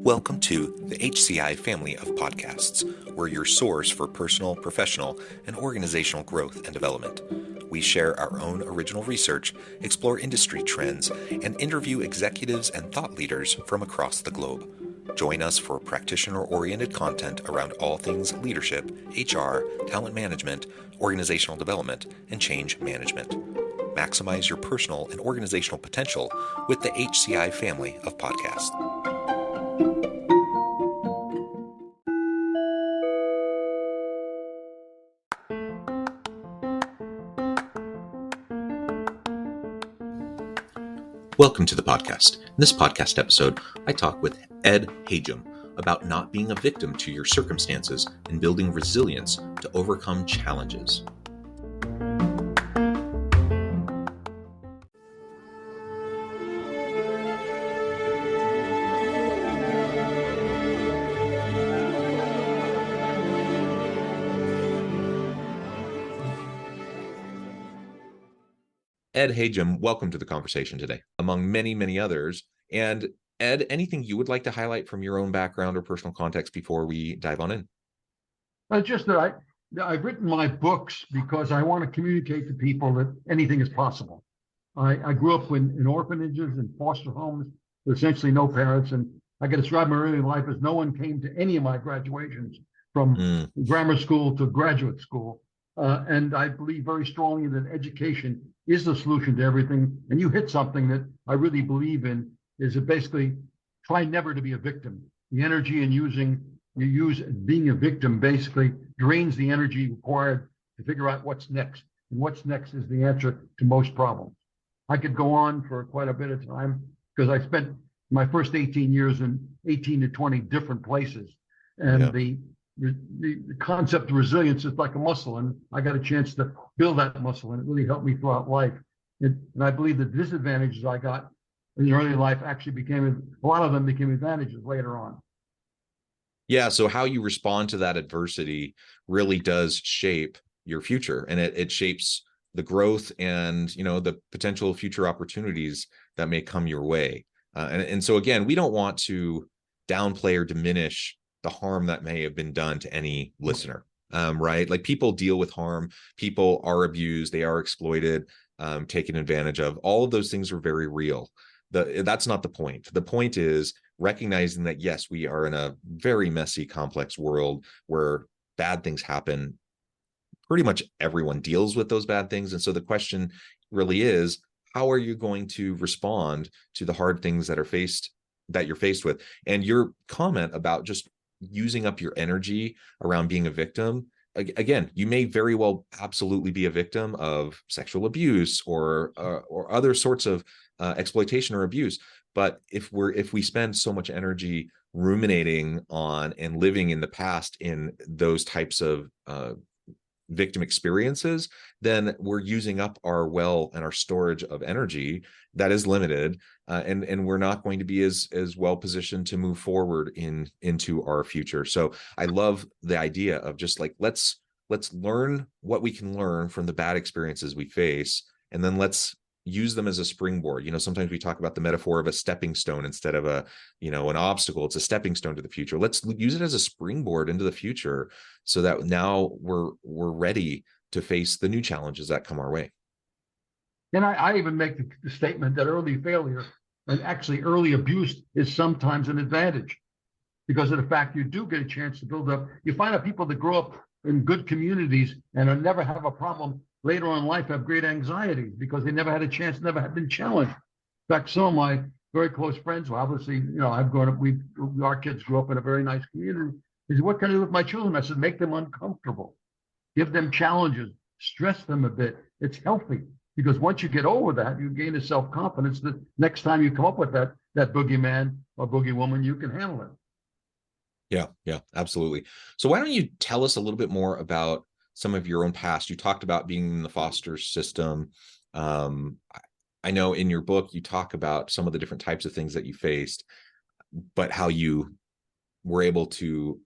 Welcome to the HCI family of podcasts. We're your source for personal, professional, and organizational growth and development. We share our own original research, explore industry trends, and interview executives and thought leaders from across the globe. Join us for practitioner-oriented content around all things leadership, HR, talent management, organizational development, and change management. Maximize your personal and organizational potential with the HCI family of podcasts. Welcome to the podcast. In this podcast episode, I talk with Ed Hajim about not being a victim to your circumstances and building resilience to overcome challenges. Ed Hajim, welcome to the conversation today, among many, many others. And Ed, anything you would like to highlight from your own background or personal context before we dive on in? Just that I've written my books because I want to communicate to people that anything is possible. I grew up in orphanages and foster homes with essentially no parents, and I can describe my early life as no one came to any of my graduations from grammar school to graduate school. And I believe very strongly that education is the solution to everything. And you hit something that I really believe in, is that basically try never to be a victim. The energy being a victim basically drains the energy required to figure out what's next. And what's next is the answer to most problems. I could go on for quite a bit of time because I spent my first 18 years in 18 to 20 different places. And the concept of resilience is like a muscle, and I got a chance to build that muscle, and it really helped me throughout life. And I believe the disadvantages I got in early life actually a lot of them became advantages later on. Yeah, so how you respond to that adversity really does shape your future, and it shapes the growth and the potential future opportunities that may come your way. And so again, we don't want to downplay or diminish the harm that may have been done to any listener, right? Like, people deal with harm, people are abused, they are exploited, taken advantage of. All of those things are very real. That's not the point. The point is recognizing that, yes, we are in a very messy, complex world where bad things happen. Pretty much everyone deals with those bad things. And so the question really is, how are you going to respond to the hard things that you're faced with? And your comment about just using up your energy around being a victim, again, you may very well absolutely be a victim of sexual abuse or other sorts of exploitation or abuse. But if we spend so much energy ruminating on and living in the past in those types of victim experiences, then we're using up our well and our storage of energy that is limited, and we're not going to be as well positioned to move forward into our future. So I love the idea of just like, let's learn what we can learn from the bad experiences we face, and then let's use them as a springboard. Sometimes we talk about the metaphor of a stepping stone instead of an obstacle. It's a stepping stone to the future. Let's use it as a springboard into the future so that now we're ready to face the new challenges that come our way. And I even make the statement that early failure and actually early abuse is sometimes an advantage, because of the fact you do get a chance to build up. You find out people that grow up in good communities and never have a problem later on in life have great anxiety because they never had a chance, never have been challenged. In fact, some of my very close friends, well, obviously, I've grown up, our kids grew up in a very nice community. He said, what can I do with my children? I said, make them uncomfortable, give them challenges, stress them a bit. It's healthy, because once you get over that, you gain a self-confidence that next time you come up with that boogeyman or boogeywoman, you can handle it. Yeah, absolutely. So why don't you tell us a little bit more about some of your own past? You talked about being in the foster system. I know in your book, you talk about some of the different types of things that you faced, but how you were able to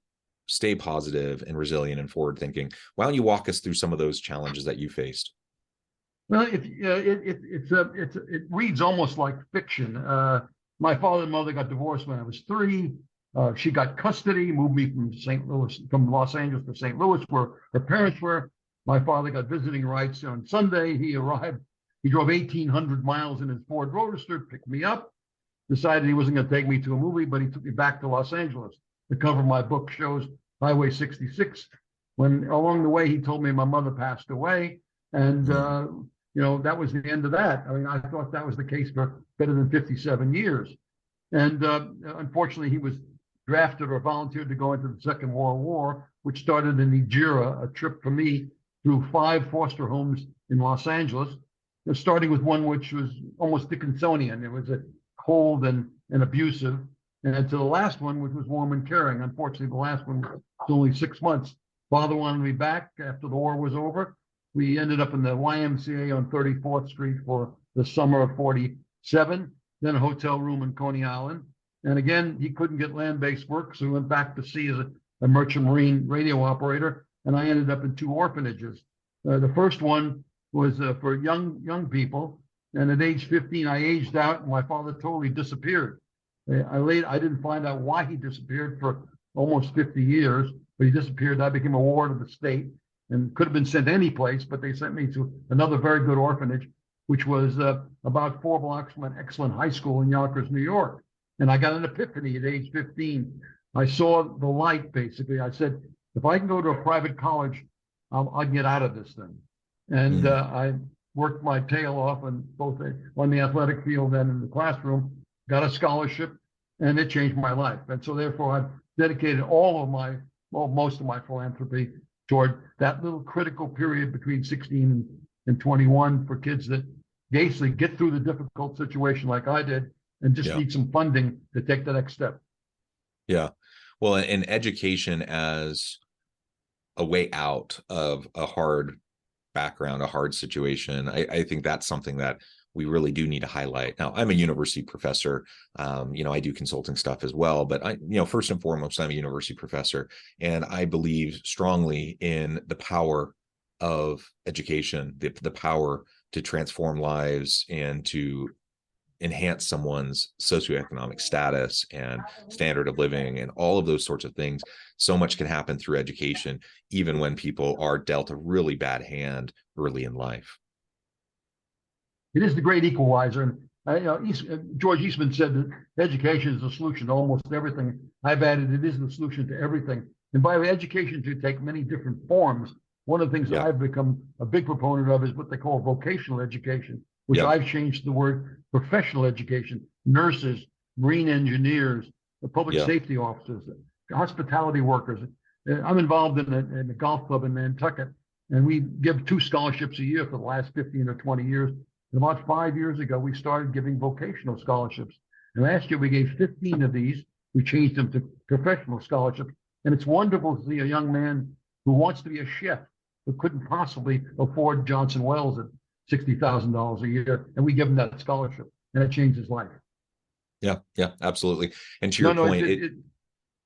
stay positive and resilient and forward thinking. Why don't you walk us through some of those challenges that you faced? Well, it reads almost like fiction. My father and mother got divorced when I was 3. She got custody, moved me from Los Angeles to St. Louis, where her parents were. My father got visiting rights on Sunday. He arrived. He drove 1,800 miles in his Ford Roadster, picked me up, decided he wasn't going to take me to a movie, but he took me back to Los Angeles. The cover of my book shows Highway 66. When along the way, he told me my mother passed away. And, that was the end of that. I mean, I thought that was the case for better than 57 years. And unfortunately, he was drafted or volunteered to go into the Second World War, which started in Nigeria, a trip for me through 5 foster homes in Los Angeles, starting with one which was almost Dickinsonian. It was a cold and abusive, and to the last one, which was warm and caring. Unfortunately, the last one was only 6 months. Father wanted me back after the war was over. We ended up in the YMCA on 34th Street for the summer of 47, then a hotel room in Coney Island. And again, he couldn't get land-based work, so he went back to sea as a merchant marine radio operator, and I ended up in 2 orphanages. The first one was for young people, and at age 15, I aged out, and my father totally disappeared. I didn't find out why he disappeared for almost 50 years, but he disappeared. I became a ward of the state and could have been sent any place, but they sent me to another very good orphanage, which was about 4 blocks from an excellent high school in Yonkers, New York. And I got an epiphany at age 15. I saw the light, basically. I said, if I can go to a private college, I'll get out of this thing. And I worked my tail off on both on the athletic field and in the classroom, got a scholarship, and it changed my life. And so therefore, I've dedicated most of my philanthropy toward that little critical period between 16 and 21 for kids that basically get through the difficult situation like I did and just need some funding to take the next step. Yeah. Well, and education as a way out of a hard background, a hard situation, I think that's something that we really do need to highlight. Now, I'm a university professor. I do consulting stuff as well, but first and foremost, I'm a university professor, and I believe strongly in the power of education, the power to transform lives and to enhance someone's socioeconomic status and standard of living and all of those sorts of things. So much can happen through education, even when people are dealt a really bad hand early in life. It is the great equalizer. And George Eastman said that education is the solution to almost everything. I've added it is the solution to everything. And by the way, education should take many different forms. One of the things that I've become a big proponent of is what they call vocational education, which I've changed the word professional education. Nurses, marine engineers, the public safety officers, hospitality workers. I'm involved in a golf club in Nantucket, and we give 2 scholarships a year for the last 15 or 20 years. And about 5 years ago, we started giving vocational scholarships. And last year, we gave 15 of these. We changed them to professional scholarships. And it's wonderful to see a young man who wants to be a chef, who couldn't possibly afford Johnson Wells at $60,000 a year, and we give him that scholarship, and it changed his life. Yeah, absolutely. And to your point,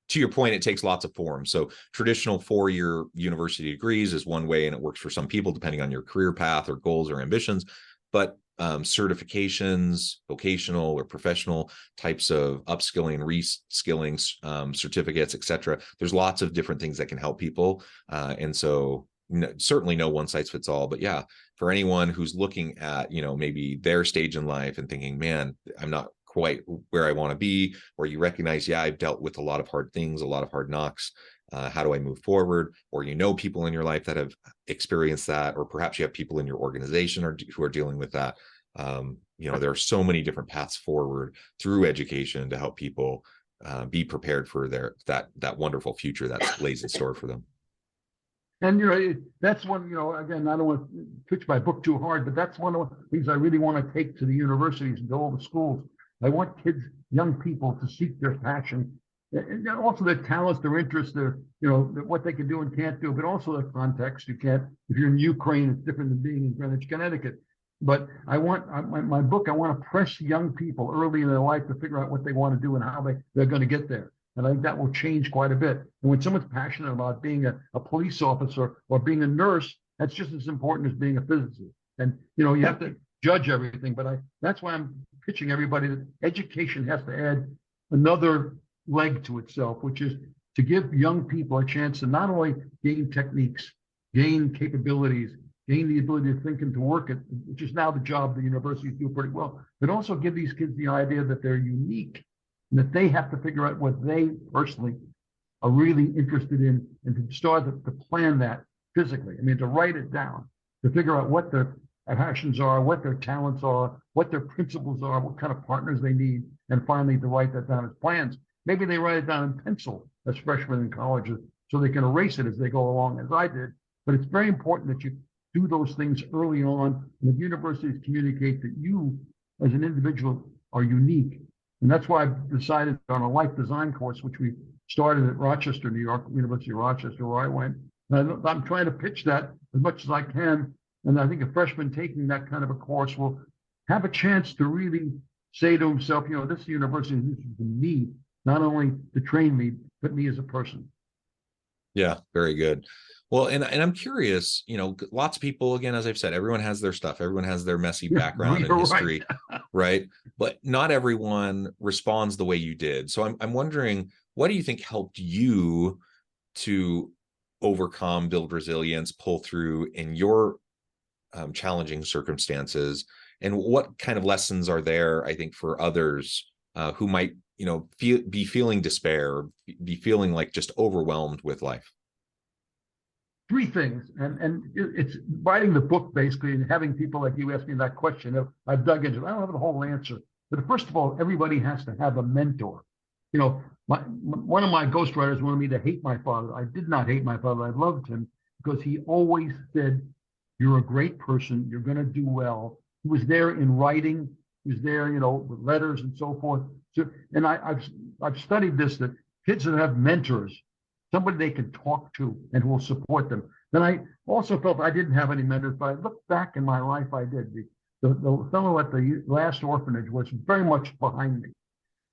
to your point, it takes lots of forms. So traditional 4-year university degrees is one way, and it works for some people depending on your career path or goals or ambitions. But certifications, vocational or professional types of upskilling, reskilling, certificates, etc. There's lots of different things that can help people, and so certainly no one size fits all. But for anyone who's looking at maybe their stage in life and thinking, man, I'm not quite where I want to be, or you recognize, I've dealt with a lot of hard things, a lot of hard knocks. How do I move forward? Or people in your life that have experienced that, or perhaps you have people in your organization who are dealing with that. There are so many different paths forward through education to help people be prepared for that wonderful future that lays in store for them. And that's one, again, I don't want to pitch my book too hard, but that's one of the things I really want to take to the universities and to all the schools. I want kids, young people, to seek their passion, and also their talents, their interests, their what they can do and can't do, but also their context. You can't, if you're in Ukraine, it's different than being in Greenwich, Connecticut. But I want my book, I want to press young people early in their life to figure out what they want to do and how they're going to get there. And I think that will change quite a bit. And when someone's passionate about being a police officer or being a nurse, that's just as important as being a physicist. And you have to judge everything. But that's why I'm pitching everybody that education has to add another leg to itself, which is to give young people a chance to not only gain techniques, gain capabilities, gain the ability to think and to work it, which is now the job the universities do pretty well, but also give these kids the idea that they're unique and that they have to figure out what they personally are really interested in, and to start to plan that physically. I mean, to write it down, to figure out what their passions are, what their talents are, what their principles are, what kind of partners they need, and finally to write that down as plans. Maybe they write it down in pencil as freshmen in colleges so they can erase it as they go along, as I did. But it's very important that you do those things early on, and the universities communicate that you as an individual are unique. And that's why I've decided on a life design course, which we started at Rochester, New York, University of Rochester, where I went. And I'm trying to pitch that as much as I can. And I think a freshman taking that kind of a course will have a chance to really say to himself, you know, this university is interested in me, not only to train me, but me as a person. Yeah, very good. Well, and I'm curious, you know, lots of people, again, as I've said, everyone has their stuff, everyone has their messy background and history, right? But not everyone responds the way you did. So I'm wondering, what do you think helped you to overcome, build resilience, pull through in your challenging circumstances? And what kind of lessons are there, I think, for others who might, you know, be feeling despair, be feeling like just overwhelmed with life? Three things, and it's writing the book basically, and having people like you ask me that question. I've dug into it. I don't have the whole answer, but first of all, everybody has to have a mentor. You know, one of my ghostwriters wanted me to hate my father. I did not hate my father. I loved him because he always said, "You're a great person. You're going to do well." He was there in writing. He was there, you know, with letters and so forth. So, and I've studied this, that kids that have mentors, somebody they can talk to and who will support them. Then I also felt I didn't have any mentors, but I looked back in my life, I did. The fellow at the last orphanage was very much behind me.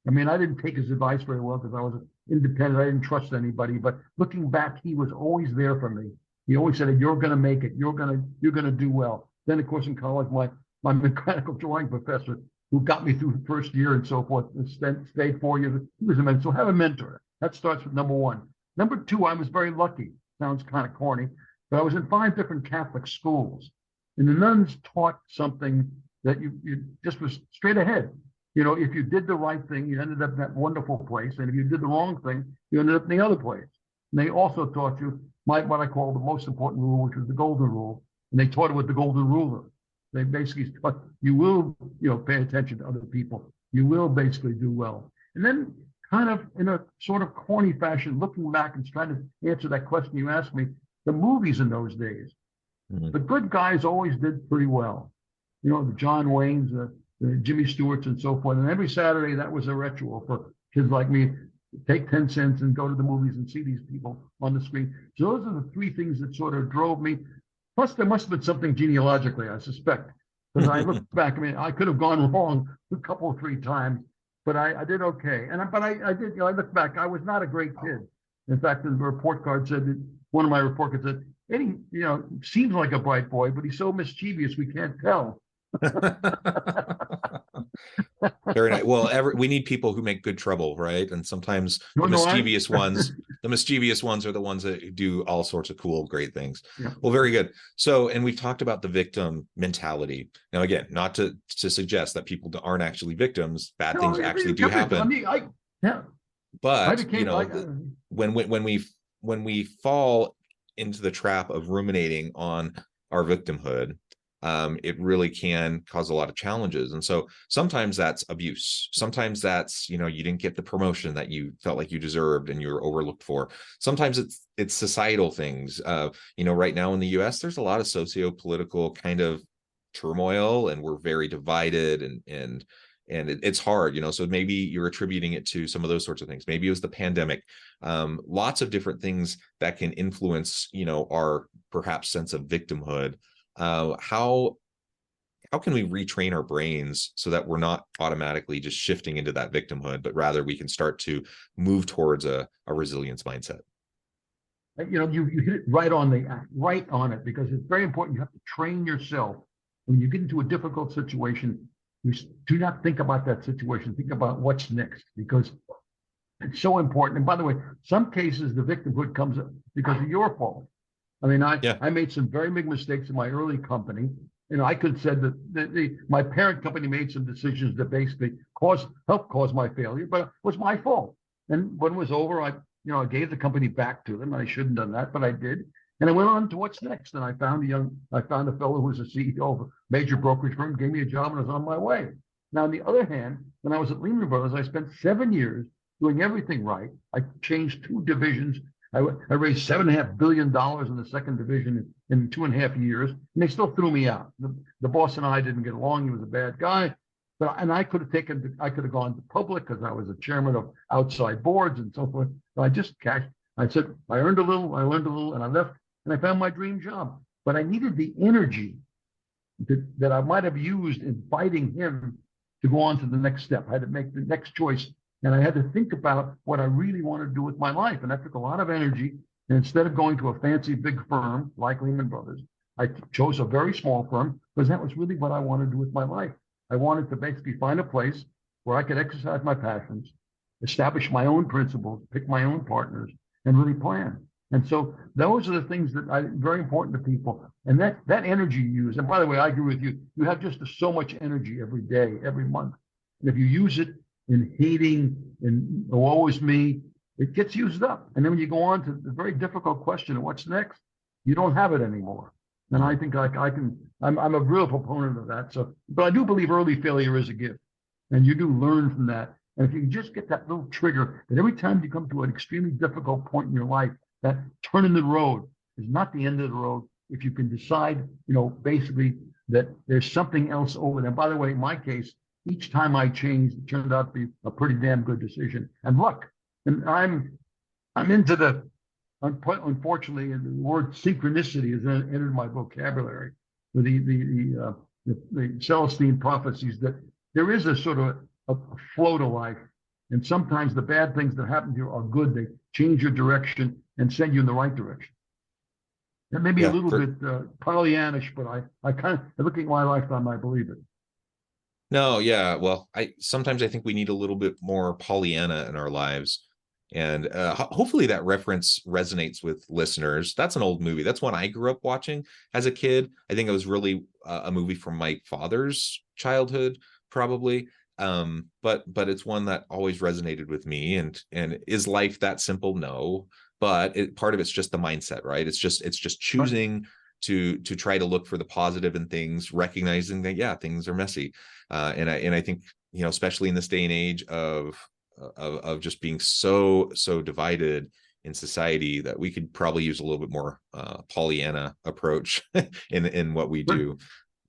I mean, I didn't take his advice very well because I was independent. I didn't trust anybody. But looking back, he was always there for me. He always said, "You're going to make it. You're going to do well." Then, of course, in college, my mechanical drawing professor, who got me through the first year and so forth, and stayed 4 years, he was a mentor. So have a mentor. That starts with number one. Number two, I was very lucky. Sounds kind of corny, but I was in 5 different Catholic schools, and the nuns taught something that you just was straight ahead. You know, if you did the right thing, you ended up in that wonderful place, and if you did the wrong thing, you ended up in the other place. And they also taught you what I call the most important rule, which was the golden rule, and they taught it with the golden ruler. They basically taught you will, you know, pay attention to other people. You will basically do well. And then, kind of in a sort of corny fashion, looking back and trying to answer that question you asked me, the movies in those days, the good guys always did pretty well. You know, the John Waynes, the Jimmy Stewarts and so forth. And every Saturday, that was a ritual for kids like me. Take 10 cents and go to the movies and see these people on the screen. So those are the 3 things that sort of drove me. Plus, there must have been something genealogically, I suspect. Because I look back, I mean, I could have gone wrong a couple or 3 times, but I did okay. But I did, you know, I look back, I was not a great kid. In fact, the report card said, that one of my report cards said, Eddie, you know, seems like a bright boy, but he's so mischievous, we can't tell. Very nice. Well, we need people who make good trouble, right? And sometimes the mischievous ones are the ones that do all sorts of cool, great things. Yeah. Well, very good. So, and we've talked about the victim mentality. Now, again, not to suggest that people aren't actually victims. Bad things actually do happen. I mean, but you know, when we fall into the trap of ruminating on our victimhood, it really can cause a lot of challenges. And so sometimes that's abuse. Sometimes that's, you know, you didn't get the promotion that you felt like you deserved and you were overlooked for. Sometimes it's societal things. You know, right now in the US, there's a lot of socio-political kind of turmoil, and we're very divided, and it's hard, you know, so maybe you're attributing it to some of those sorts of things. Maybe it was the pandemic. Lots of different things that can influence, you know, our perhaps sense of victimhood. How can we retrain our brains so that we're not automatically just shifting into that victimhood, but rather we can start to move towards a resilience mindset? You know, you hit it right on it, because it's very important. You have to train yourself. When you get into a difficult situation, you do not think about that situation. Think about what's next, because It's so important. And by the way, some cases the victimhood comes because of your fault. I mean, Yeah. I made some very big mistakes in my early company. You know, I could have said that my parent company made some decisions that basically helped cause my failure, but it was my fault. And when it was over, I gave the company back to them. I shouldn't have done that, but I did. And I went on to what's next. And I found a fellow who was a CEO of a major brokerage firm, gave me a job, and I was on my way. Now, on the other hand, when I was at Lehman Brothers, I spent 7 years doing everything right. I changed 2 divisions. I raised $7.5 billion in the second division in 2.5 years, and they still threw me out. The boss and I didn't get along. He was a bad guy, and I could have gone to public because I was a chairman of outside boards and so forth. So I just cashed. I said I earned a little, I learned a little, and I left, and I found my dream job. But I needed the energy that I might have used in fighting him to go on to the next step. I had to make the next choice. And I had to think about what I really wanted to do with my life. And that took a lot of energy. And instead of going to a fancy big firm like Lehman Brothers, I chose a very small firm because that was really what I wanted to do with my life. I wanted to basically find a place where I could exercise my passions, establish my own principles, pick my own partners, and really plan. And so those are the things that are very important to people. And that energy you use, and by the way, I agree with you, you have just so much energy every day, every month. And if you use it in hating and woe is me, it gets used up. And then when you go on to the very difficult question of what's next, you don't have it anymore. And I think I'm a real proponent of that. So, but I do believe early failure is a gift, and you do learn from that. And if you can just get that little trigger that every time you come to an extremely difficult point in your life, that turn in the road is not the end of the road. If you can decide, basically that there's something else over there. And by the way, in my case, each time I changed, it turned out to be a pretty damn good decision. And luck. And I'm into unfortunately, the word synchronicity has entered my vocabulary with the Celestine prophecies that there is a sort of a flow to life. And sometimes the bad things that happen to you are good. They change your direction and send you in the right direction. That may be a little bit Pollyannish, but I kind of, looking at my lifetime, I believe it. No, yeah. Well, sometimes I think we need a little bit more Pollyanna in our lives. And hopefully that reference resonates with listeners. That's an old movie. That's one I grew up watching as a kid. I think it was really a movie from my father's childhood, probably. But it's one that always resonated with me. And is life that simple? No. But part of it's just the mindset, right? It's just choosing to try to look for the positive in things, recognizing that things are messy. And I think, especially in this day and age of just being so divided in society, that we could probably use a little bit more Pollyanna approach in what we do.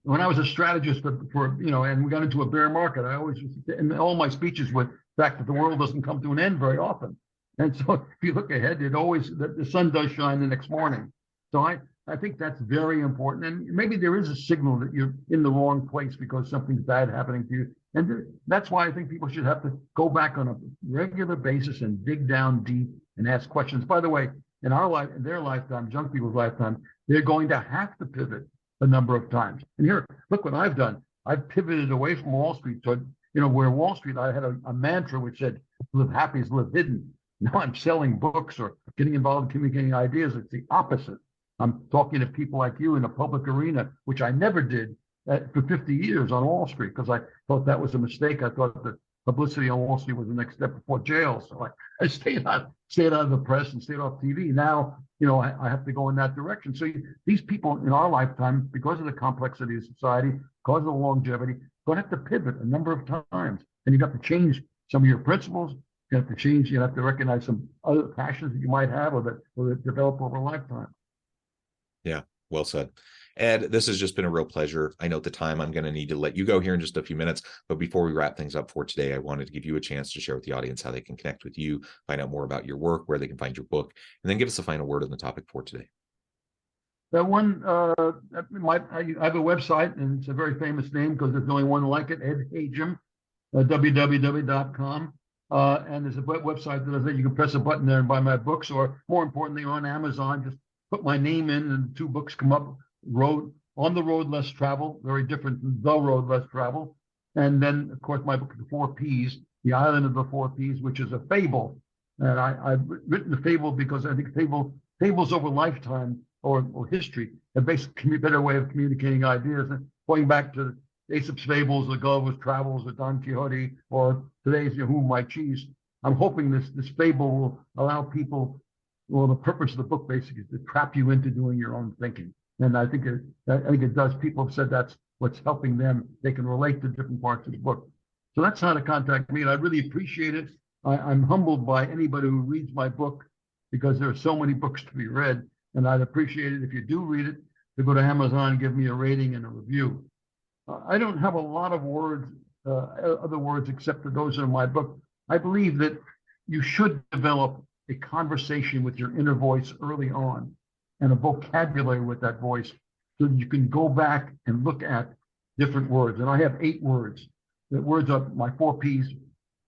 When I was a strategist for and we got into a bear market, I always, in all my speeches, with the fact that the world doesn't come to an end very often. And so if you look ahead, the sun does shine the next morning. So I think that's very important. And maybe there is a signal that you're in the wrong place because something's bad happening to you. And that's why I think people should have to go back on a regular basis and dig down deep and ask questions. By the way, in their lifetime, young people's lifetime, they're going to have to pivot a number of times. And here, look what I've done. I've pivoted away from Wall Street to, where Wall Street, I had a mantra which said, live happy is live hidden. Now I'm selling books or getting involved in communicating ideas. It's the opposite. I'm talking to people like you in the public arena, which I never did for 50 years on Wall Street, because I thought that was a mistake. I thought that publicity on Wall Street was the next step before jail. So I stayed out of the press and stayed off TV. Now, I have to go in that direction. So these people in our lifetime, because of the complexity of society, because of the longevity, going to have to pivot a number of times. And you have to change some of your principles. You have to change. You have to recognize some other passions that you might have or that develop over a lifetime. Yeah, well said. Ed, this has just been a real pleasure. I know at the time I'm going to need to let you go here in just a few minutes, but before we wrap things up for today, I wanted to give you a chance to share with the audience how they can connect with you, find out more about your work, where they can find your book, and then give us a final word on the topic for today. That one, I have a website, and it's a very famous name because there's only one like it, Ed Hajim, www.com. And there's a website that I think you can press a button there and buy my books, or more importantly, on Amazon, just put my name in and 2 books come up. On the Road Less Travel, very different than The Road Less Travel. And then, of course, my book, The 4 Ps, The Island of the Four Ps, which is a fable. And I've written the fable because I think fables over lifetime or history are basically a better way of communicating ideas. And going back to Aesop's fables, the Gulliver's Travels, or Don Quixote, or today's Who My Cheese. I'm hoping this fable will allow people. Well, the purpose of the book basically is to trap you into doing your own thinking, and I think it does. People have said that's what's helping them. They can relate to different parts of the book. So that's how to contact me, and I really appreciate it. I'm humbled by anybody who reads my book because there are so many books to be read, and I'd appreciate it if you do read it to go to Amazon and give me a rating and a review. I don't have a lot of words, other words except for those in my book. I believe that you should develop a conversation with your inner voice early on and a vocabulary with that voice so that you can go back and look at different words. And I have 8 words. The words are my 4 Ps: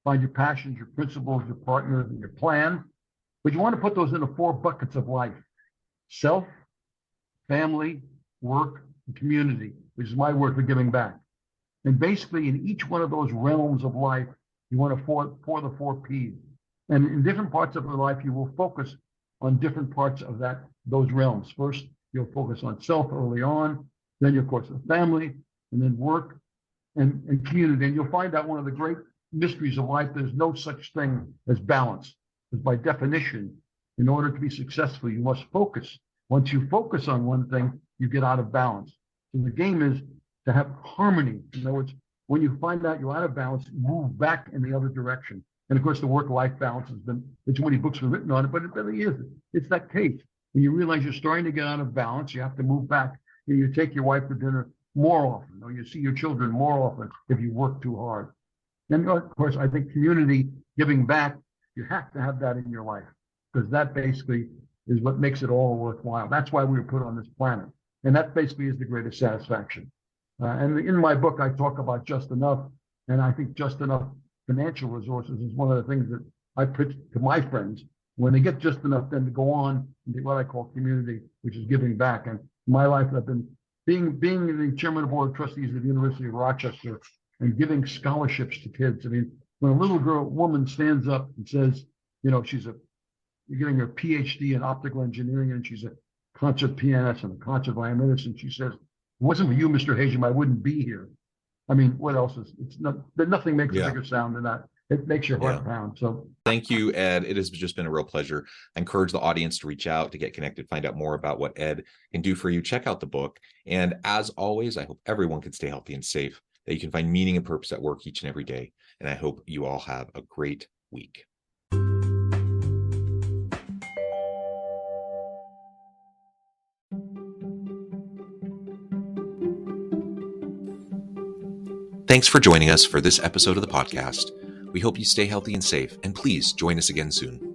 find your passions, your principles, your partners, and your plan. But you want to put those into 4 buckets of life: self, family, work, and community, which is my word for giving back. And basically in each one of those realms of life, you want to pour the 4 Ps. And in different parts of your life, you will focus on different parts of those realms. First, you'll focus on self early on, then of course family, and then work and community. And you'll find out one of the great mysteries of life, there's no such thing as balance. Because by definition, in order to be successful, you must focus. Once you focus on one thing, you get out of balance. So the game is to have harmony. In other words, when you find out you're out of balance, move back in the other direction. And of course, the work-life balance there's so many books have been written on it, but it really is. It's that case. When you realize you're starting to get out of balance, you have to move back. And you take your wife to dinner more often, or you see your children more often if you work too hard. And of course, I think community, giving back, you have to have that in your life, because that basically is what makes it all worthwhile. That's why we were put on this planet. And that basically is the greatest satisfaction. And in my book, I talk about just enough. And I think just enough financial resources is one of the things that I pitch to my friends. When they get just enough, then to go on and do what I call community, which is giving back. And in my life, I've been being the chairman of the board of trustees of the University of Rochester and giving scholarships to kids. I mean, when a little woman stands up and says, you're getting her PhD in optical engineering, and she's a concert pianist and a concert violinist, and she says, "If it wasn't for you, Mr. Hajim, I wouldn't be here." I mean, what else is? Nothing makes a bigger sound than that. It makes your heart pound. So thank you, Ed. It has just been a real pleasure. I encourage the audience to reach out, to get connected, find out more about what Ed can do for you. Check out the book. And as always, I hope everyone can stay healthy and safe, that you can find meaning and purpose at work each and every day. And I hope you all have a great week. Thanks for joining us for this episode of the podcast. We hope you stay healthy and safe, and please join us again soon.